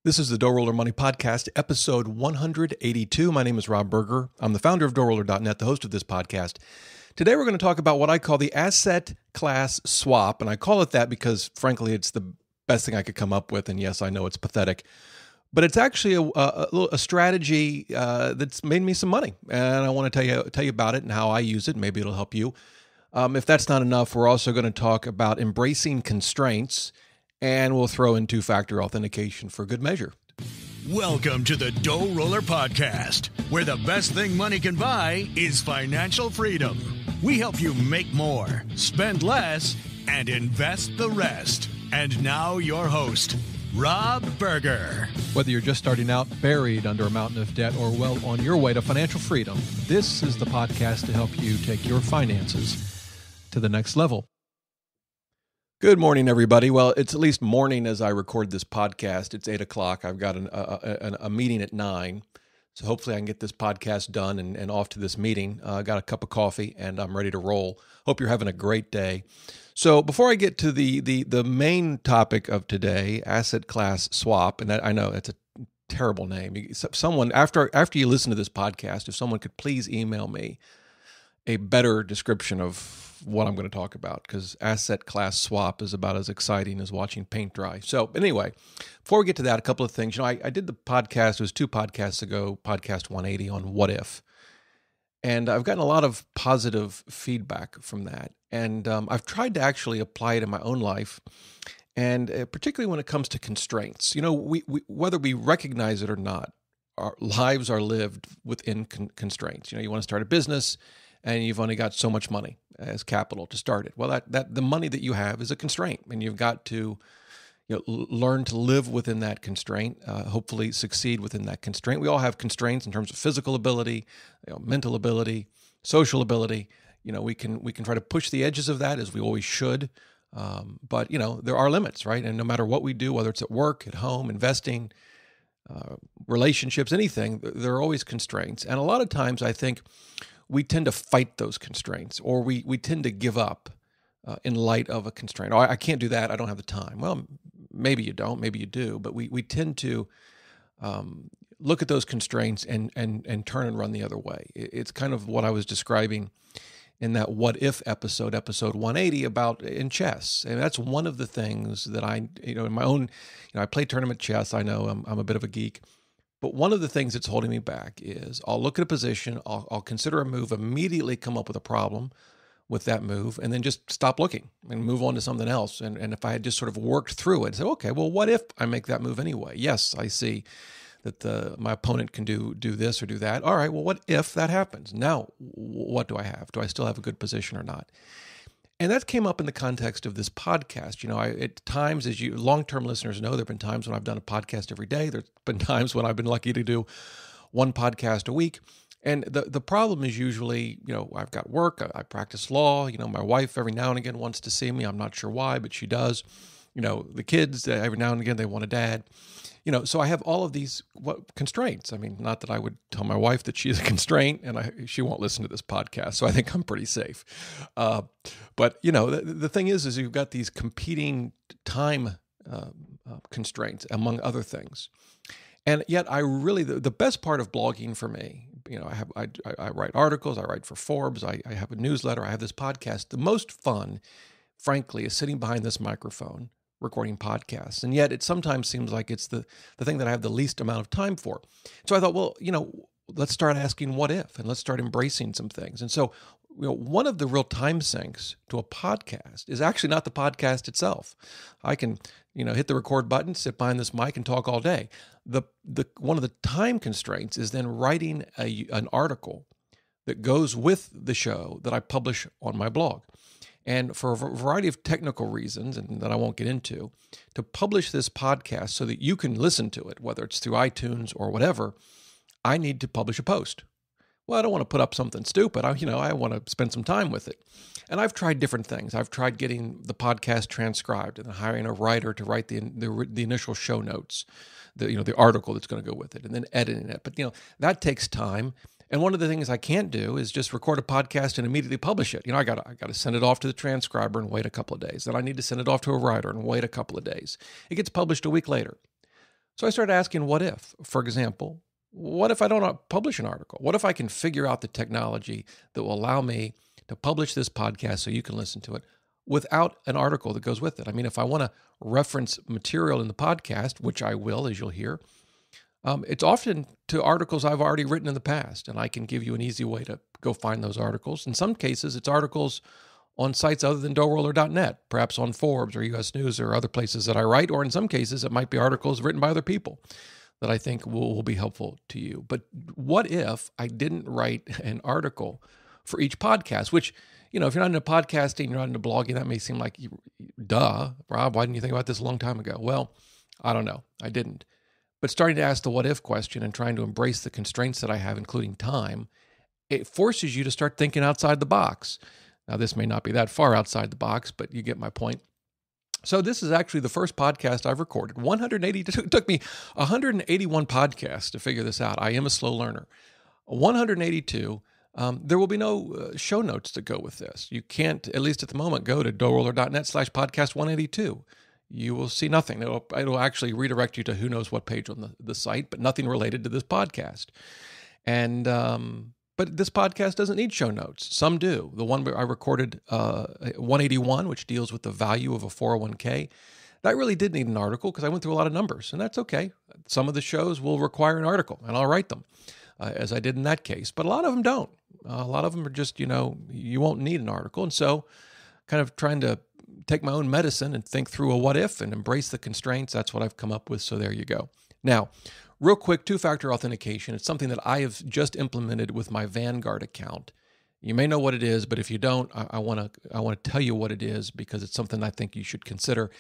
This is the DoughRoller Money Podcast, episode 182. My name is Rob Berger. I'm the founder of DoughRoller.net, the host of this podcast. Today we're going to talk about what I call the asset class swap, and I call it that because, frankly, it's the best thing I could come up with, and yes, I know it's pathetic, but it's actually a strategy that's made me some money, and I want to tell you about it and how I use it. Maybe it'll help you. If that's not enough, we're also going to talk about embracing constraints, and we'll throw in two-factor authentication for good measure. Welcome to the DoughRoller Podcast, where the best thing money can buy is financial freedom. We help you make more, spend less, and invest the rest. And now your host, Rob Berger. Whether you're just starting out, buried under a mountain of debt, or well on your way to financial freedom, this is the podcast to help you take your finances to the next level. Good morning, everybody. Well, it's at least morning as I record this podcast. It's 8 o'clock. I've got a meeting at 9, so hopefully I can get this podcast done and off to this meeting. I got a cup of coffee, and I'm ready to roll. Hope you're having a great day. So before I get to the main topic of today, asset class swap, and that, I know it's a terrible name. Someone, after you listen to this podcast, if someone could please email me a better description of what I'm going to talk about, because asset class swap is about as exciting as watching paint dry. So anyway, before we get to that, a couple of things. I did the podcast, it was 2 podcasts ago, podcast 180 on what if. And I've gotten a lot of positive feedback from that. And I've tried to actually apply it in my own life, and particularly when it comes to constraints. We whether we recognize it or not, our lives are lived within constraints. You want to start a business, and you've only got so much money as capital to start it. Well, that the money that you have is a constraint, and you've got to learn to live within that constraint, hopefully succeed within that constraint. We all have constraints in terms of physical ability, mental ability, social ability. We can try to push the edges of that, as we always should, but there are limits, right? And no matter what we do, whether it's at work, at home, investing, relationships, anything, there are always constraints. And a lot of times I think we tend to fight those constraints, or we tend to give up in light of a constraint. Oh, I can't do that. I don't have the time. Well, maybe you don't, maybe you do, but we tend to look at those constraints and turn and run the other way. It's kind of what I was describing in that what if episode 180 about in chess. And that's one of the things that in my own, I play tournament chess. I know I'm a bit of a geek. But one of the things that's holding me back is I'll look at a position, I'll consider a move, immediately come up with a problem with that move, and then just stop looking and move on to something else. And if I had just sort of worked through it and said, okay, well, what if I make that move anyway? Yes, I see that my opponent can do this or do that. All right, well, what if that happens? Now, what do I have? Do I still have a good position or not? And that came up in the context of this podcast. At times, as you long-term listeners know, there have been times when I've done a podcast every day. There's been times when I've been lucky to do one podcast a week. And the problem is usually, I've got work, I practice law. My wife every now and again wants to see me. I'm not sure why, but she does. The kids, every now and again, they want a dad. So I have all of these constraints. I mean, not that I would tell my wife that she's a constraint, and she won't listen to this podcast, so I think I'm pretty safe. But the thing is you've got these competing time constraints, among other things. And yet, I really the best part of blogging for me, I write articles, I write for Forbes, I have a newsletter, I have this podcast. The most fun, frankly, is sitting behind this microphone, recording podcasts. And yet it sometimes seems like it's the thing that I have the least amount of time for. So I thought, well, let's start asking what if, and let's start embracing some things. And so, one of the real time sinks to a podcast is actually not the podcast itself. I can, hit the record button, sit behind this mic and talk all day. One of the time constraints is then writing an article that goes with the show that I publish on my blog. And for a variety of technical reasons, and that I won't get into, to publish this podcast so that you can listen to it, whether it's through iTunes or whatever, I need to publish a post. Well, I don't want to put up something stupid. I want to spend some time with it. And I've tried different things. I've tried getting the podcast transcribed and then hiring a writer to write the initial show notes, the article that's going to go with it, and then editing it. But that takes time. And one of the things I can't do is just record a podcast and immediately publish it. I got to send it off to the transcriber and wait a couple of days. Then I need to send it off to a writer and wait a couple of days. It gets published a week later. So I started asking, what if? For example, what if I don't publish an article? What if I can figure out the technology that will allow me to publish this podcast so you can listen to it without an article that goes with it? I mean, if I want to reference material in the podcast, which I will, as you'll hear, it's often to articles I've already written in the past, and I can give you an easy way to go find those articles. In some cases, it's articles on sites other than DoughRoller.net, perhaps on Forbes or US News or other places that I write, or in some cases, it might be articles written by other people that I think will be helpful to you. But what if I didn't write an article for each podcast, which, if you're not into podcasting, you're not into blogging, that may seem like, duh, Rob, why didn't you think about this a long time ago? Well, I don't know. I didn't. But starting to ask the what if question and trying to embrace the constraints that I have, including time, it forces you to start thinking outside the box. Now, this may not be that far outside the box, but you get my point. So this is actually the first podcast I've recorded. 182. It took me 181 podcasts to figure this out. I am a slow learner. 182. There will be no show notes that go with this. You can't, at least at the moment, go to DoughRoller.net/podcast 182. You will see nothing. It'll actually redirect you to who knows what page on the site, but nothing related to this podcast. And but this podcast doesn't need show notes. Some do. The one I recorded, 181, which deals with the value of a 401k, that really did need an article because I went through a lot of numbers, and that's okay. Some of the shows will require an article, and I'll write them, as I did in that case. But a lot of them don't. A lot of them are just, you won't need an article. And so kind of trying to take my own medicine and think through a what if and embrace the constraints. That's what I've come up with. So there you go. Now, real quick, two-factor authentication. It's something that I have just implemented with my Vanguard account. You may know what it is, but if you don't, I want to tell you what it is because it's something I think you should consider.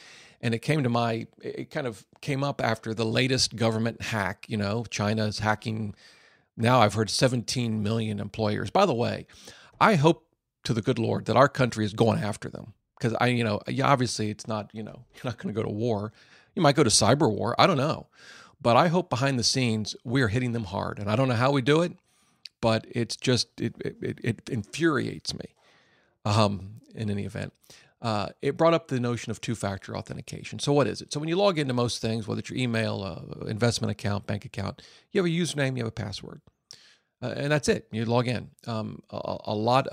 And it kind of came up after the latest government hack. China's hacking. Now I've heard 17 million employers. By the way, I hope to the good Lord that our country is going after them because obviously it's not, you're not going to go to war. You might go to cyber war. I don't know. But I hope behind the scenes, we're hitting them hard. And I don't know how we do it, but it's just, it infuriates me in any event. It brought up the notion of two-factor authentication. So what is it? So when you log into most things, whether it's your email, investment account, bank account, you have a username, you have a password. And that's it. You log in. A lot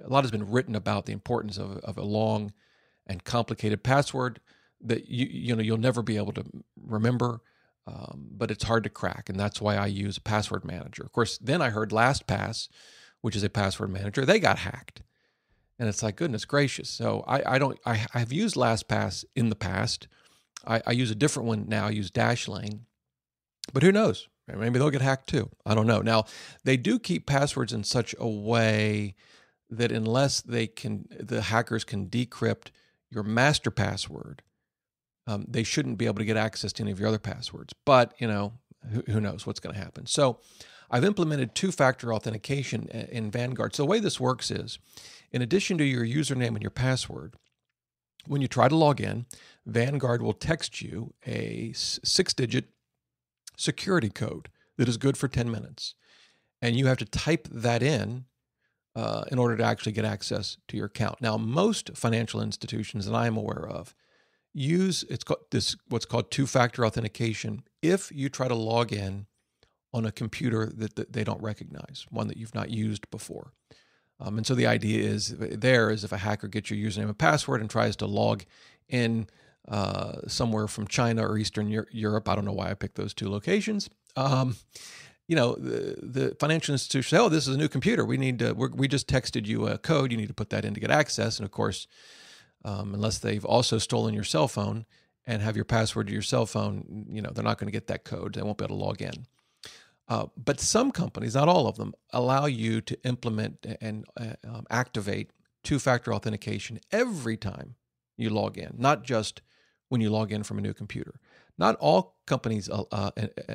has been written about the importance of a long and complicated password that you'll never be able to remember, but it's hard to crack, and that's why I use a password manager. Of course, then I heard LastPass, which is a password manager, they got hacked, and it's like, goodness gracious. So I've used LastPass in the past. I use a different one now. I use Dashlane, but who knows? Maybe they'll get hacked too. I don't know. Now they do keep passwords in such a way that unless the hackers can decrypt your master password, they shouldn't be able to get access to any of your other passwords. But, who knows what's going to happen. So I've implemented two-factor authentication in Vanguard. So the way this works is, in addition to your username and your password, when you try to log in, Vanguard will text you a 6-digit security code that is good for 10 minutes. And you have to type that in order to actually get access to your account. Now, most financial institutions that I am aware of use what's called two-factor authentication if you try to log in on a computer that they don't recognize, one that you've not used before. And so the idea is if a hacker gets your username and password and tries to log in somewhere from China or Eastern Europe, I don't know why I picked those two locations. The financial institution say, this is a new computer. We just texted you a code. You need to put that in to get access. And of course, unless they've also stolen your cell phone and have your password to your cell phone, they're not going to get that code. They won't be able to log in. But some companies, not all of them, allow you to implement and activate two-factor authentication every time you log in, not just when you log in from a new computer. Not all companies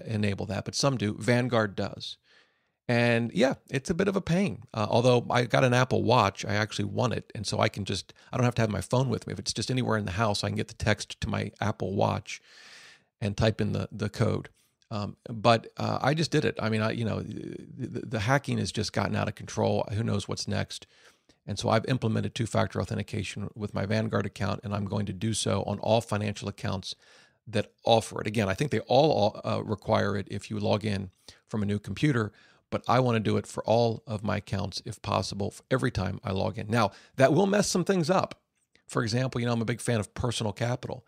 enable that, but some do. Vanguard does. And yeah, it's a bit of a pain. Although I got an Apple Watch, I actually want it. And so I don't have to have my phone with me. If it's just anywhere in the house, I can get the text to my Apple Watch and type in the code. But I just did it. I mean, the hacking has just gotten out of control. Who knows what's next? And so I've implemented two-factor authentication with my Vanguard account, and I'm going to do so on all financial accounts that offer it. Again, I think they all require it if you log in from a new computer, but I want to do it for all of my accounts if possible, every time I log in. Now, that will mess some things up. For example, I'm a big fan of Personal Capital.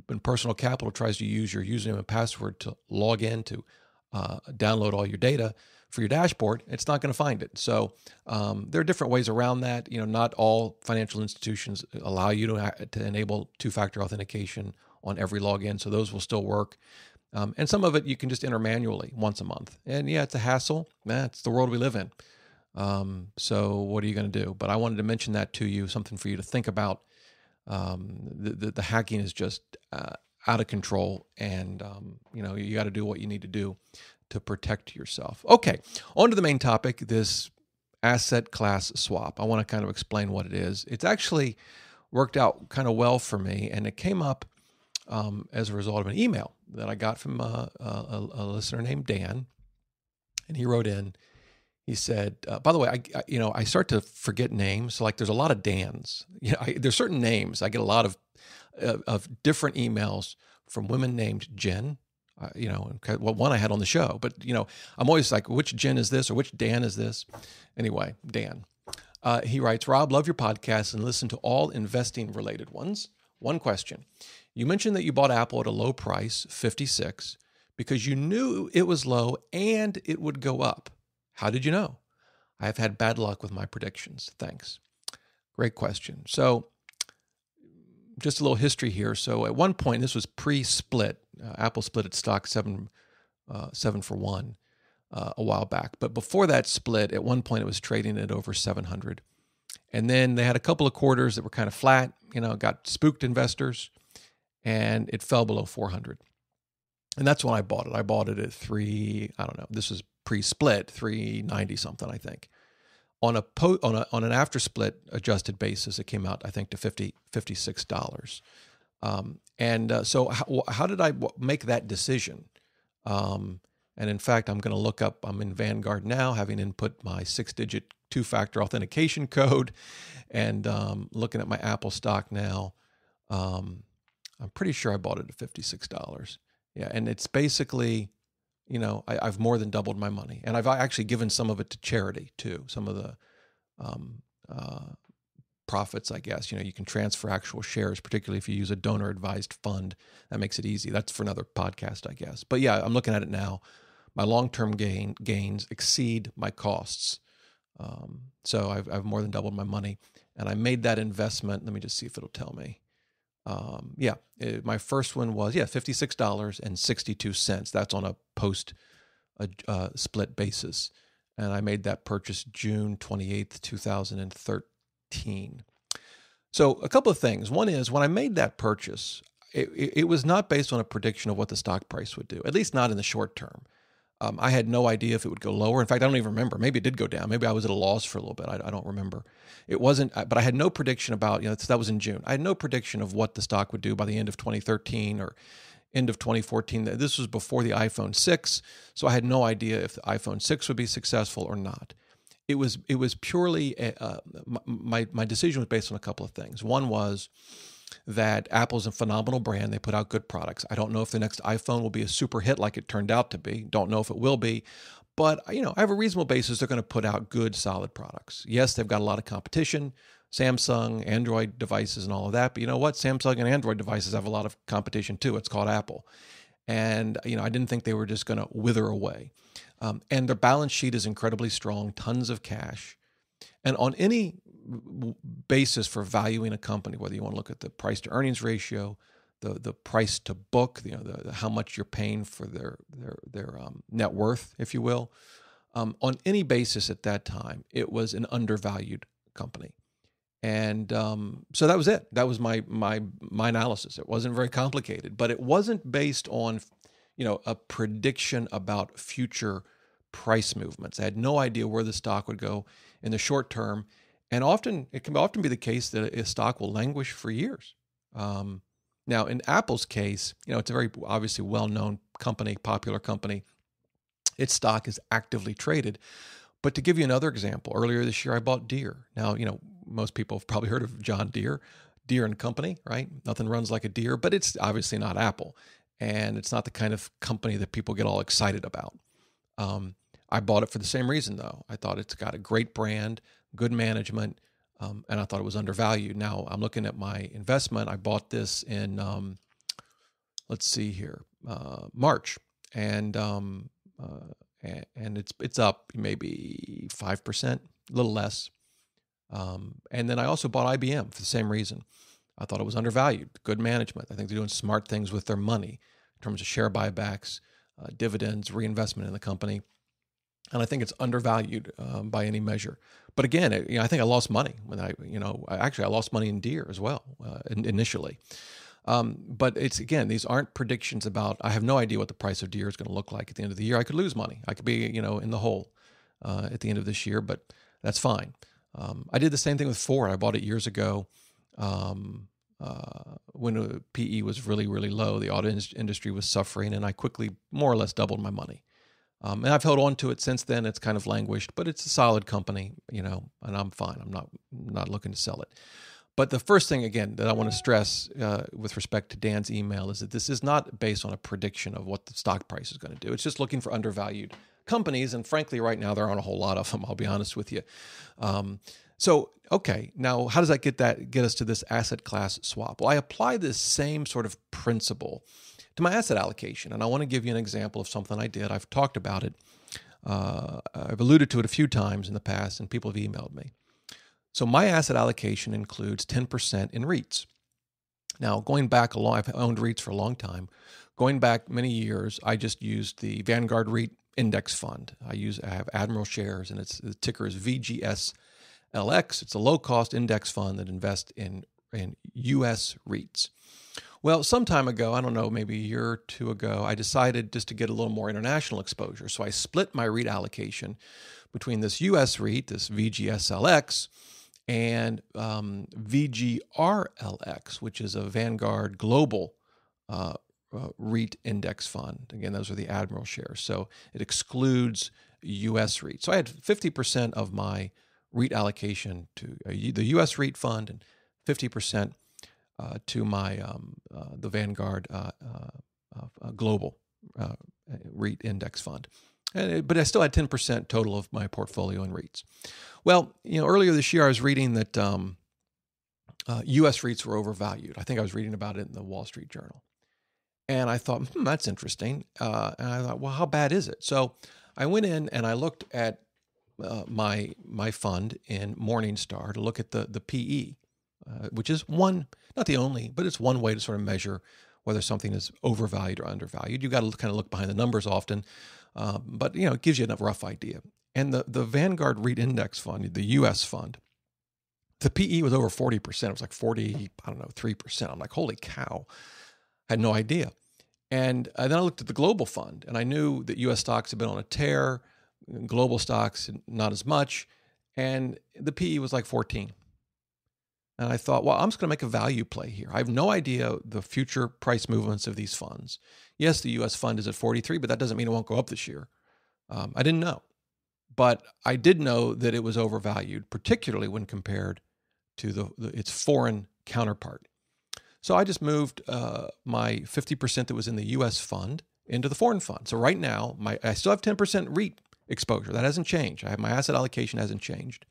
When Personal Capital tries to use your username and password to log in to download all your data for your dashboard, it's not going to find it. So there are different ways around that. Not all financial institutions allow you to enable two-factor authentication on every login, so those will still work. And some of it you can just enter manually once a month. And yeah, it's a hassle. It's the world we live in. So what are you going to do? But I wanted to mention that to you, something for you to think about. The hacking is just out of control, and you got to do what you need to do to protect yourself. Okay, on to the main topic, this asset class swap. I want to kind of explain what it is. It's actually worked out kind of well for me, and it came up as a result of an email that I got from a listener named Dan, and he wrote in. He said, by the way, I start to forget names. So like there's a lot of Dans. There's certain names. I get a lot of different emails from women named Jen. One I had on the show, but I'm always like, which Jen is this or which Dan is this? Anyway, Dan. He writes, Rob, love your podcast and listen to all investing related ones. One question. You mentioned that you bought Apple at a low price, 56, because you knew it was low and it would go up. How did you know? I have had bad luck with my predictions. Thanks. Great question. So just a little history here. So at one point, this was pre-split. Apple split its stock 7 for 1 a while back. But before that split, at one point, it was trading at over 700. And then they had a couple of quarters that were kind of flat, got spooked investors, and it fell below 400. And that's when I bought it. I bought it at this was pre-split, 390 something, I think. On an after split adjusted basis, it came out, I think, to $56. So how did I make that decision? And in fact, I'm going to look up. I'm in Vanguard now, having input my 6-digit two-factor authentication code, and looking at my Apple stock now. I'm pretty sure I bought it at $56. Yeah, and it's basically, I've more than doubled my money, and I've actually given some of it to charity too. Some of the profits, I guess. You can transfer actual shares, particularly if you use a donor-advised fund. That makes it easy. That's for another podcast, I guess. But yeah, I'm looking at it now. My long-term gains exceed my costs. So I've more than doubled my money, and I made that investment. Let me just see if it'll tell me. My first one was $56.62. That's on a post split basis, and I made that purchase June 28th, 2013. So a couple of things. One is when I made that purchase, it was not based on a prediction of what the stock price would do, at least not in the short term. I had no idea if it would go lower. In fact, I don't even remember. Maybe it did go down. Maybe I was at a loss for a little bit. I don't remember. It wasn't, but I had no prediction about, that was in June. I had no prediction of what the stock would do by the end of 2013 or end of 2014. This was before the iPhone 6, so I had no idea if the iPhone 6 would be successful or not. It was purely, my decision was based on a couple of things. One was that Apple's a phenomenal brand. They put out good products. I don't know if the next iPhone will be a super hit like it turned out to be. Don't know if it will be. But, I have a reasonable basis they're going to put out good, solid products. Yes, they've got a lot of competition, Samsung, Android devices and all of that. But you know what? Samsung and Android devices have a lot of competition too. It's called Apple. And, I didn't think they were just going to wither away. And their balance sheet is incredibly strong, tons of cash. And on any basis for valuing a company, whether you want to look at the price to earnings ratio, the price to book, the how much you're paying for their net worth, if you will, on any basis at that time, it was an undervalued company. And so that was it. That was my analysis. It wasn't very complicated, but it wasn't based on a prediction about future price movements. I had no idea where the stock would go in the short term. And it can often be the case that a stock will languish for years. Now, in Apple's case, it's a very obviously well-known company, popular company. Its stock is actively traded. But to give you another example, earlier this year, I bought Deere. Now, most people have probably heard of John Deere, Deere and Company, right? Nothing runs like a Deere, but it's obviously not Apple. And it's not the kind of company that people get all excited about. I bought it for the same reason, though. I thought it's got a great brand, good management, and I thought it was undervalued. Now, I'm looking at my investment. I bought this in, March. And it's up maybe 5%, a little less. And then I also bought IBM for the same reason. I thought it was undervalued, good management. I think they're doing smart things with their money in terms of share buybacks, dividends, reinvestment in the company. And I think it's undervalued by any measure. But again, I think I lost money when I lost money in Deere as well initially. But it's, again, these aren't predictions about, I have no idea what the price of Deere is going to look like at the end of the year. I could lose money. I could be, in the hole at the end of this year, but that's fine. I did the same thing with Ford. I bought it years ago when PE was really, really low. The auto industry was suffering, and I quickly more or less doubled my money. And I've held on to it since then. It's kind of languished, but it's a solid company, and I'm fine. I'm not looking to sell it. But the first thing, again, that I want to stress with respect to Dan's email is that this is not based on a prediction of what the stock price is going to do. It's just looking for undervalued companies. And frankly, right now, there aren't a whole lot of them, I'll be honest with you. Okay, now how does that get us to this asset class swap? Well, I apply this same sort of principle to my asset allocation. And I want to give you an example of something I did. I've talked about it. I've alluded to it a few times in the past, and people have emailed me. So my asset allocation includes 10% in REITs. Now, going back I've owned REITs for a long time. Going back many years, I just used the Vanguard REIT Index Fund. I have Admiral shares, and the ticker is VGSLX. It's a low-cost index fund that invests in U.S. REITs. Well, some time ago, I don't know, maybe a year or two ago, I decided just to get a little more international exposure. So I split my REIT allocation between this U.S. REIT, this VGSLX, and VGRLX, which is a Vanguard Global REIT Index Fund. Again, those are the Admiral shares. So it excludes U.S. REIT. So I had 50% of my REIT allocation to the U.S. REIT fund and 50% to my the Vanguard Global REIT Index Fund. But I still had 10% total of my portfolio in REITs. Well, earlier this year I was reading that U.S. REITs were overvalued. I think I was reading about it in the Wall Street Journal. And I thought, that's interesting. And I thought, well, how bad is it? So I went in and I looked at my fund in Morningstar to look at the PE, which is one, not the only, but it's one way to sort of measure whether something is overvalued or undervalued. You've got to kind of look behind the numbers often, but it gives you a rough idea. And the Vanguard REIT Index Fund, the U.S. fund, the PE was over 40%. It was like 3%. I'm like, holy cow. I had no idea. And then I looked at the global fund, and I knew that U.S. stocks had been on a tear, global stocks not as much, and the PE was like 14. And I thought, well, I'm just going to make a value play here. I have no idea the future price movements of these funds. Yes, the U.S. fund is at 43, but that doesn't mean it won't go up this year. I didn't know. But I did know that it was overvalued, particularly when compared to its foreign counterpart. So I just moved my 50% that was in the U.S. fund into the foreign fund. So right now, I still have 10% REIT exposure. That hasn't changed. My asset allocation hasn't changed.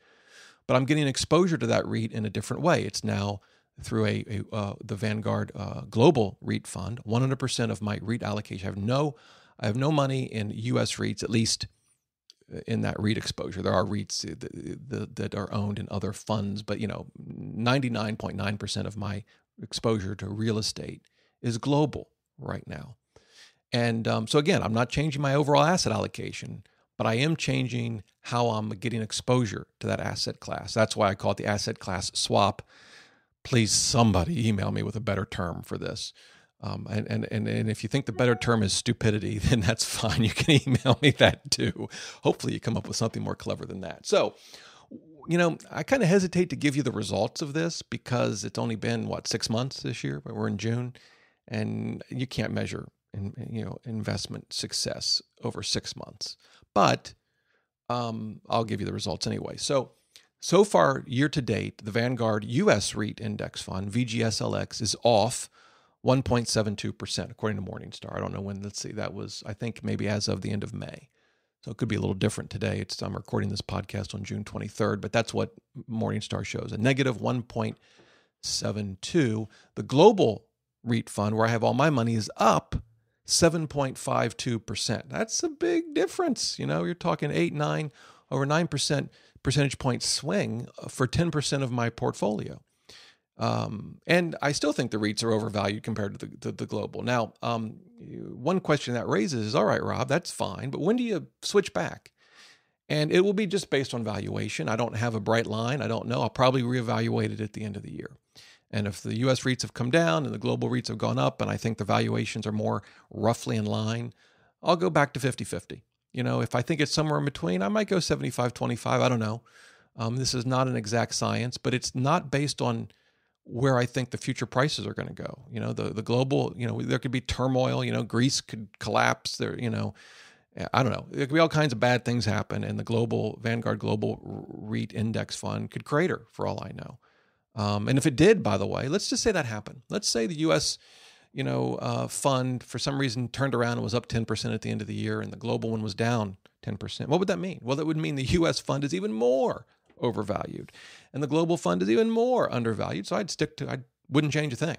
But I'm getting exposure to that REIT in a different way. It's now through the Vanguard Global REIT Fund. 100% of my REIT allocation. I have no money in U.S. REITs, at least in that REIT exposure. There are REITs that are owned in other funds, but 99.9% of my exposure to real estate is global right now. And so again, I'm not changing my overall asset allocation, but I am changing how I'm getting exposure to that asset class. That's why I call it the asset class swap. Please, somebody email me with a better term for this. And if you think the better term is stupidity, then that's fine. You can email me that too. Hopefully you come up with something more clever than that. So, I kind of hesitate to give you the results of this because it's only been, 6 months this year, but we're in June, and you can't measure investment success over 6 months. But I'll give you the results anyway. So far, year to date, the Vanguard U.S. REIT Index Fund, VGSLX, is off 1.72%, according to Morningstar. I don't know when. Let's see. That was, I think, maybe as of the end of May. So it could be a little different today. I'm recording this podcast on June 23rd, but that's what Morningstar shows, a negative 1.72. The global REIT fund, where I have all my money, is up 7.52%. That's a big difference. You're talking 9% percentage point swing for 10% of my portfolio. And I still think the REITs are overvalued compared to the global. Now, one question that raises is, all right, Rob, that's fine, but when do you switch back? And it will be just based on valuation. I don't have a bright line. I don't know. I'll probably reevaluate it at the end of the year. And if the U.S. REITs have come down and the global REITs have gone up, and I think the valuations are more roughly in line, I'll go back to 50-50. If I think it's somewhere in between, I might go 75-25. I don't know. This is not an exact science, but it's not based on where I think the future prices are going to go. The global, there could be turmoil, Greece could collapse there, I don't know. There could be all kinds of bad things happen, and the Vanguard Global REIT Index Fund could crater for all I know. And if it did, by the way, let's just say that happened. Let's say the U.S. Fund for some reason turned around and was up 10% at the end of the year, and the global one was down 10%. What would that mean? Well, that would mean the U.S. fund is even more overvalued, and the global fund is even more undervalued. So I wouldn't change a thing.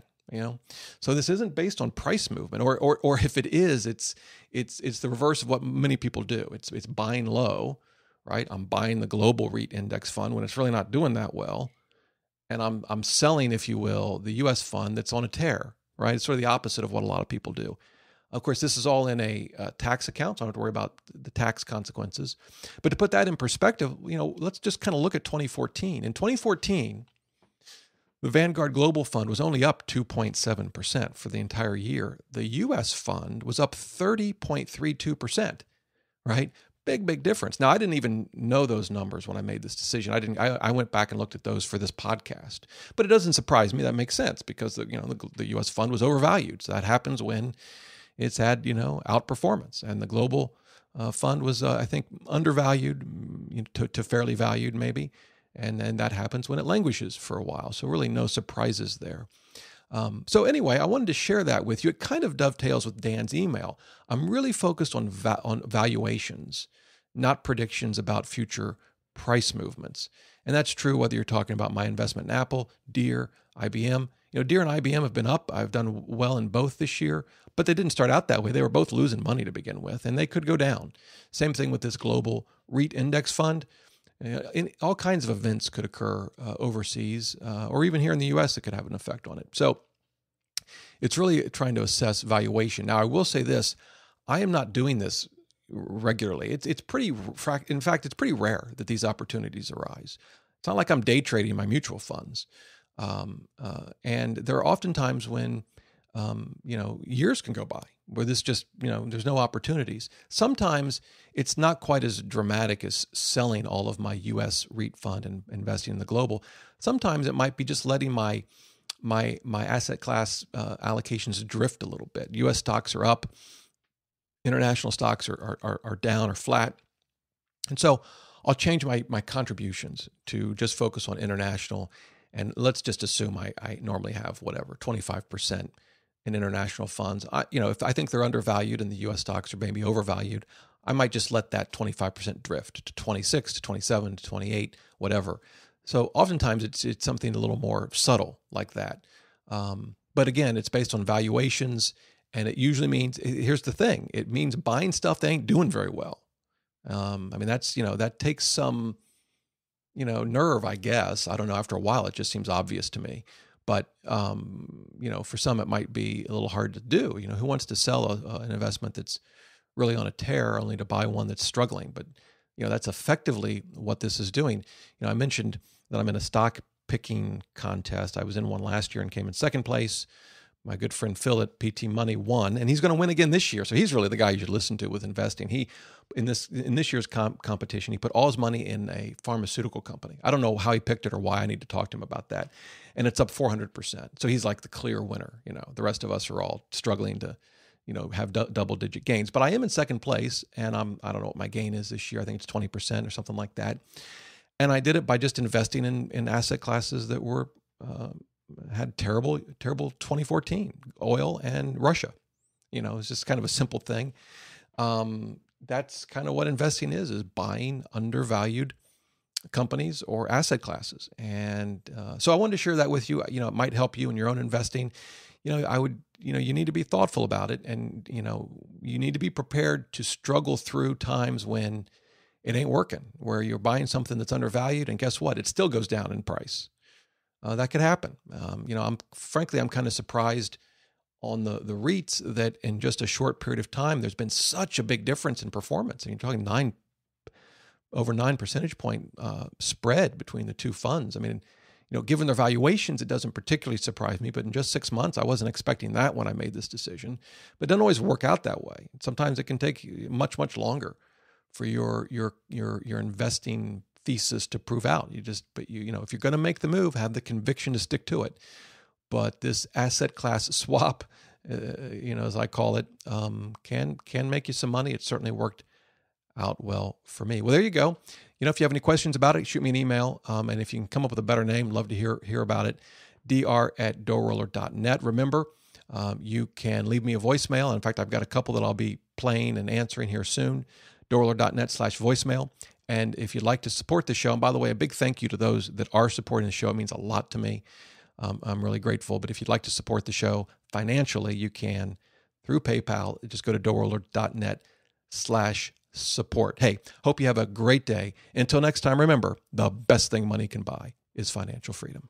So this isn't based on price movement, or if it is, it's the reverse of what many people do. It's buying low, right? I'm buying the global REIT index fund when it's really not doing that well, and I'm selling, if you will, the U.S. fund that's on a tear, right? It's sort of the opposite of what a lot of people do. Of course, this is all in a tax account, so I don't have to worry about the tax consequences. But to put that in perspective, let's just kind of look at 2014. In 2014, the Vanguard Global Fund was only up 2.7% for the entire year. The U.S. fund was up 30.32%, right? Big difference. Now, I didn't even know those numbers when I made this decision. I went back and looked at those for this podcast. But it doesn't surprise me. That makes sense because the U.S. fund was overvalued. So that happens when it's had, outperformance. And the global fund was, I think, undervalued to fairly valued maybe. And then that happens when it languishes for a while. So really no surprises there. So anyway, I wanted to share that with you. It kind of dovetails with Dan's email. I'm really focused on valuations, not predictions about future price movements. And that's true whether you're talking about my investment in Apple, Deere, IBM. Deere and IBM have been up. I've done well in both this year, but they didn't start out that way. They were both losing money to begin with, and they could go down. Same thing with this global REIT index fund. All kinds of events could occur overseas or even here in the U.S. that could have an effect on it. So it's really trying to assess valuation. Now, I will say this. I am not doing this regularly. It's pretty rare that these opportunities arise. It's not like I'm day trading my mutual funds. And there are often times when, years can go by where this just, there's no opportunities. Sometimes it's not quite as dramatic as selling all of my U.S. REIT fund and investing in the global. Sometimes it might be just letting my asset class allocations drift a little bit. U.S. stocks are up. International stocks are down or flat. And so I'll change my contributions to just focus on international. And let's just assume I normally have 25% in international funds. If I think they're undervalued and the U.S. stocks are maybe overvalued, I might just let that 25% drift to 26, to 27, to 28, whatever. So oftentimes it's something a little more subtle like that. But again, it's based on valuations, and it usually means, here's the thing, it means buying stuff that ain't doing very well. That takes some nerve, I guess. I don't know. After a while, it just seems obvious to me. But, for some, it might be a little hard to do. Who wants to sell an investment that's really on a tear only to buy one that's struggling? But, that's effectively what this is doing. I mentioned that I'm in a stock picking contest. I was in one last year and came in second place. My good friend Phil at PT Money won, and he's going to win again this year. So he's really the guy you should listen to with investing. He, in this year's competition, he put all his money in a pharmaceutical company. I don't know how he picked it or why. I need to talk to him about that. And it's up 400%. So he's like the clear winner. The rest of us are all struggling to have double-digit gains. But I am in second place, and I don't know what my gain is this year. I think it's 20% or something like that. And I did it by just investing in asset classes that were had terrible 2014, oil and Russia. It's just kind of a simple thing. That's kind of what investing is buying undervalued companies or asset classes. And so I wanted to share that with you. It might help you in your own investing. You need to be thoughtful about it. And, you need to be prepared to struggle through times when it ain't working, where you're buying something that's undervalued, and guess what? It still goes down in price. That could happen. I'm kind of surprised on the REITs that in just a short period of time, there's been such a big difference in performance. And you're talking over 9 percentage point spread between the two funds. I mean, given their valuations, it doesn't particularly surprise me, but in just 6 months, I wasn't expecting that when I made this decision. But it doesn't always work out that way. Sometimes it can take much, much longer for your investing thesis to prove out. If you're going to make the move, have the conviction to stick to it. But this asset class swap, as I call it, can make you some money. It certainly worked out well for me. Well, there you go. If you have any questions about it, shoot me an email. And if you can come up with a better name, love to hear about it. dr@DoughRoller.net. Remember, you can leave me a voicemail. In fact, I've got a couple that I'll be playing and answering here soon. DoughRoller.net/voicemail. And if you'd like to support the show, and by the way, a big thank you to those that are supporting the show. It means a lot to me. I'm really grateful. But if you'd like to support the show financially, you can through PayPal. Just go to DoughRoller.net/support. Hey, hope you have a great day. Until next time, remember, the best thing money can buy is financial freedom.